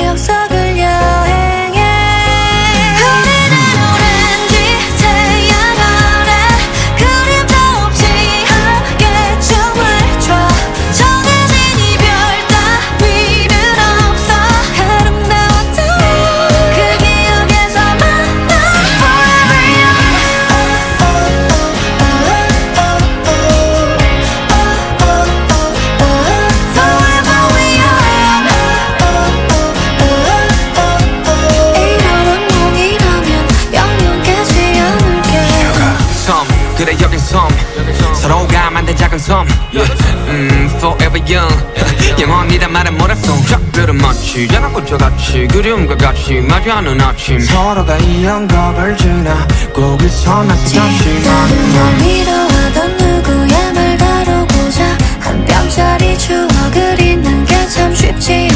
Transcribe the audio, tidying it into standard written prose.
기억 속을 여행해. 우리는 오렌지 태양 아래 그림도 없이 함께 춤을 춰. 정해진 이별 따위는 없어. 아름다웠던 그 기억에서 만나 forever young. Forever we young. 이런 운명이라면 영원까지 않을게. 섬 그래 여긴 섬 서로가 만든 작은 섬 Forever young 영원이란 말은 뭐랬어 작별은 마치 연합군처같이 그리움과 같이 마주하는 아침 서로가 이 영겁을 지나 거기서 나서 다시 나는 널 미워하던 누구의 말 다루고자 한 뼘짜리 추억을 잊는 게 참 쉽지